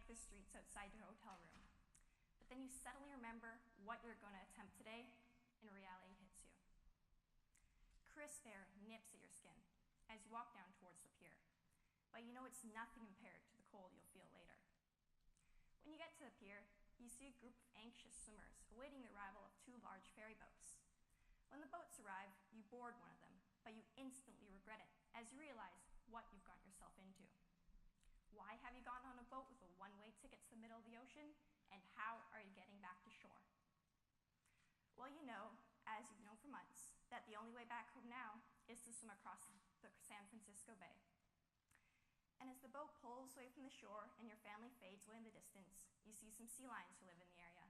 hitchhike the streets outside your hotel room. But then you suddenly remember what you're going to attempt today, and reality hits you. Crisp air nips at your skin as you walk down towards the pier, but you know it's nothing compared to the cold you'll feel later. When you get to the pier, you see a group of anxious swimmers awaiting the arrival of 2 large ferry boats. When the boats arrive, you board one of them, but you instantly regret it as you realize what you've gotten yourself into. Why have you gotten on a boat with a one-way ticket to the middle of the ocean, and how are you getting back to shore? Well, you know, as you've known for months, that the only way back home now is to swim across the San Francisco Bay. And as the boat pulls away from the shore and your family fades away in the distance, you see some sea lions who live in the area.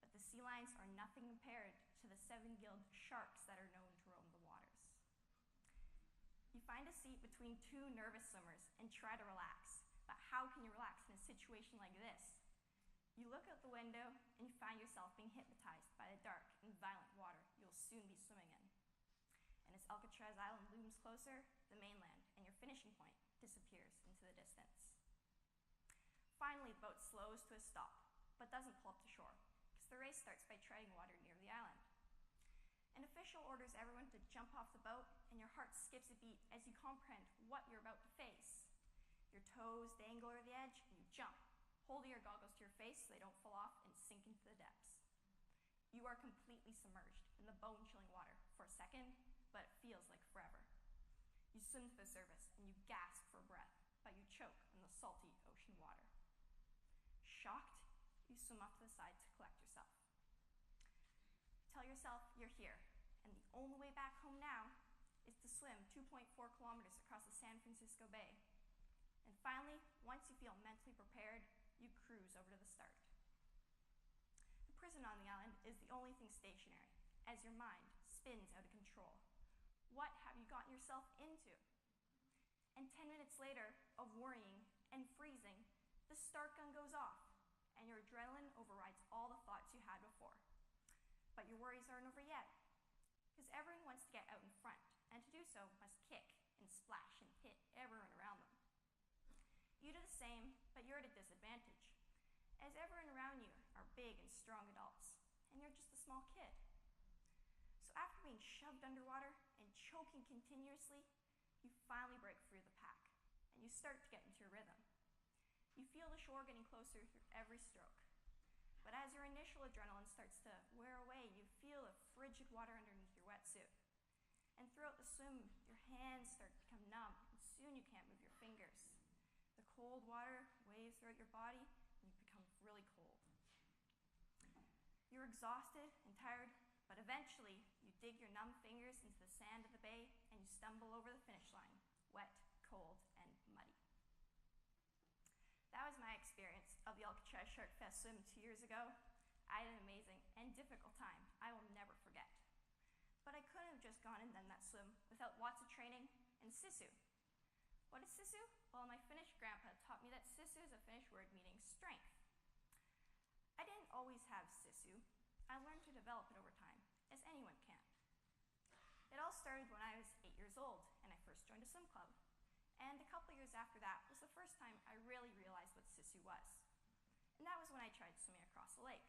But the sea lions are nothing compared to the 7-gilled sharks that are known to roam the waters. You find a seat between 2 nervous swimmers and try to relax. But how can you relax in a situation like this? You look out the window and you find yourself being hypnotized by the dark and violent water you'll soon be swimming in. And as Alcatraz Island looms closer, the mainland and your finishing point disappears into the distance. Finally, the boat slows to a stop, but doesn't pull up to shore, because the race starts by treading water near the island. An official orders everyone to jump off the boat, and your heart skips a beat as you comprehend what you're about to face. Your toes dangle over the edge, and you jump, holding your goggles to your face so they don't fall off and sink into the depths. You are completely submerged in the bone-chilling water for a second, but it feels like forever. You swim to the surface, and you gasp for breath, but you choke on the salty ocean water. Shocked, you swim off to the side to collect yourself. Tell yourself you're here, and the only way back home now is to swim 2.4 kilometers across the San Francisco Bay. And finally, once you feel mentally prepared, you cruise over to the start. The prison on the island is the only thing stationary, as your mind spins out of control. What have you gotten yourself into? And 10 minutes later of worrying and freezing, the start gun goes off, and your adrenaline overrides all the thoughts you had before. But your worries aren't over yet, because everyone wants to get out in front, and to do so must kick and splash and hit everyone around them. You do the same, but you're at a disadvantage, as everyone around you are big and strong adults, and you're just a small kid. So after being shoved underwater and choking continuously, you finally break free of the pack, and you start to get into your rhythm. You feel the shore getting closer through every stroke. But as your initial adrenaline starts to wear away, you feel the frigid water underneath your wetsuit. And throughout the swim, your hands start to become numb, and soon you can't move your fingers. The cold water waves throughout your body, and you become really cold. You're exhausted and tired, but eventually, you dig your numb fingers into the sand of the bay, and you stumble over the finish line, wet, cold, and muddy. That was my experience of the Alcatraz Shark Fest swim 2 years ago. I had an amazing and difficult time I will never forget. But I couldn't have just gone and done that swim without lots of training and sisu. What is sisu? Well, my Finnish grandpa taught me that sisu is a Finnish word meaning strength. I didn't always have sisu. I learned to develop it over time, as anyone can. It all started when I was 8 years old, and I first joined a swim club. And a couple years after that was the first time I really realized what sisu was. And that was when I tried swimming across the lake.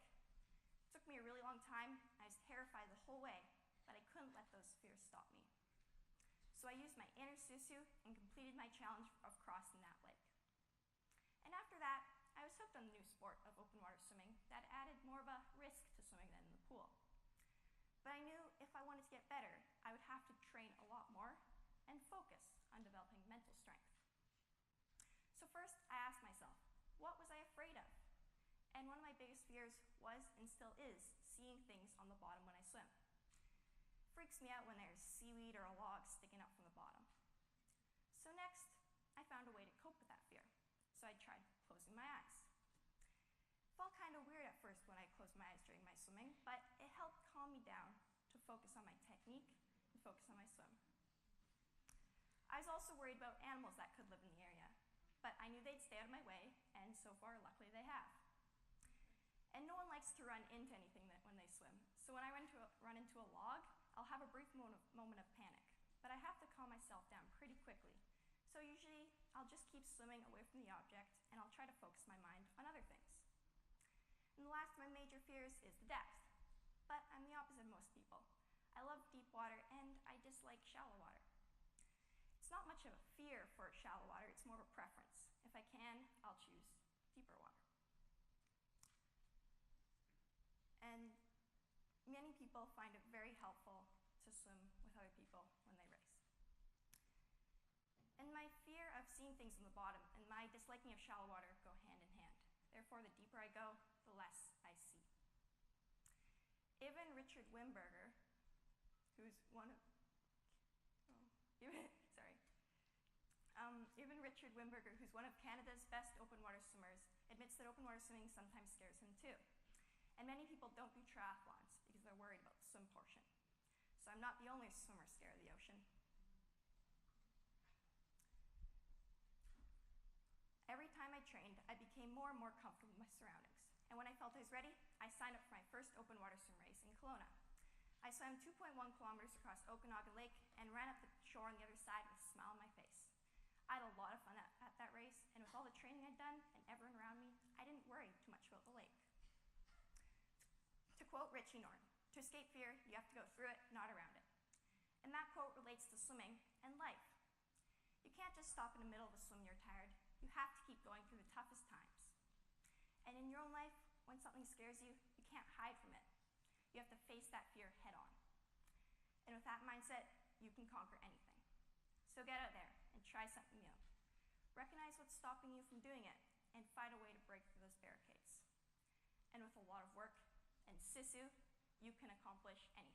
It took me a really long time. I was terrified the whole way, but I couldn't let those fears stop me. So I used my inner sisu and completed my challenge of crossing that lake. And after that, I was hooked on the new sport of open water swimming that added more of a risk to swimming than in the pool. But I knew if I wanted to get better, I would have to train a lot more and focus on developing mental strength. So first, I asked myself, what was I afraid of? And one of my biggest fears was, and still is, seeing things on the bottom when I swim. It freaks me out when there's seaweed or a log sticking up from the bottom. So next, I found a way to cope with that fear. So I tried closing my eyes. It felt kind of weird at first when I closed my eyes during my swimming, but it helped calm me down to focus on my technique and focus on my swim. I was also worried about animals that could live in the area, but I knew they'd stay out of my way, and so far, luckily, they have. And no one likes to run into anything when they swim, so when I run into a log, I'll have a brief moment of panic, but I have to calm myself down pretty quickly, So usually, I'll just keep swimming away from the object, and I'll try to focus my mind on other things. And the last of my major fears is the depth. But I'm the opposite of most people. I love deep water, and I dislike shallow water. It's not much of a fear for shallow water, it's more of a preference. If I can, I'll choose deeper water. And many people find it very helpful to swim with other people when they race. And my fear of seeing things on the bottom and my disliking of shallow water go hand in hand. Therefore, the deeper I go, the less I see. Ivan Richard Wimberger, who's one of Canada's best open water swimmers, admits that open water swimming sometimes scares him too. And many people don't do triathlons because they're worried about the swim portion. So I'm not the only swimmer scared of the ocean. Every time I trained, I became more and more comfortable with my surroundings. And when I felt I was ready, I signed up for my first open water swim race in Kelowna. I swam 2.1 kilometers across Okanagan Lake and ran up the shore on the other side with a smile on my face. I had a lot of fun at that race, and with all the training I'd done and everyone around me, I didn't worry too much about the lake. To quote Richie Norton, "To escape fear, you have to go through it, not around it." And that quote relates to swimming and life. You can't just stop in the middle of a swim when you're tired. You have to keep going through the toughest times. And in your own life, when something scares you, you can't hide from it. You have to face that fear head on. And with that mindset, you can conquer anything. So get out there and try something new. Recognize what's stopping you from doing it and find a way to break through those barricades. And with a lot of work and sisu, you can accomplish anything.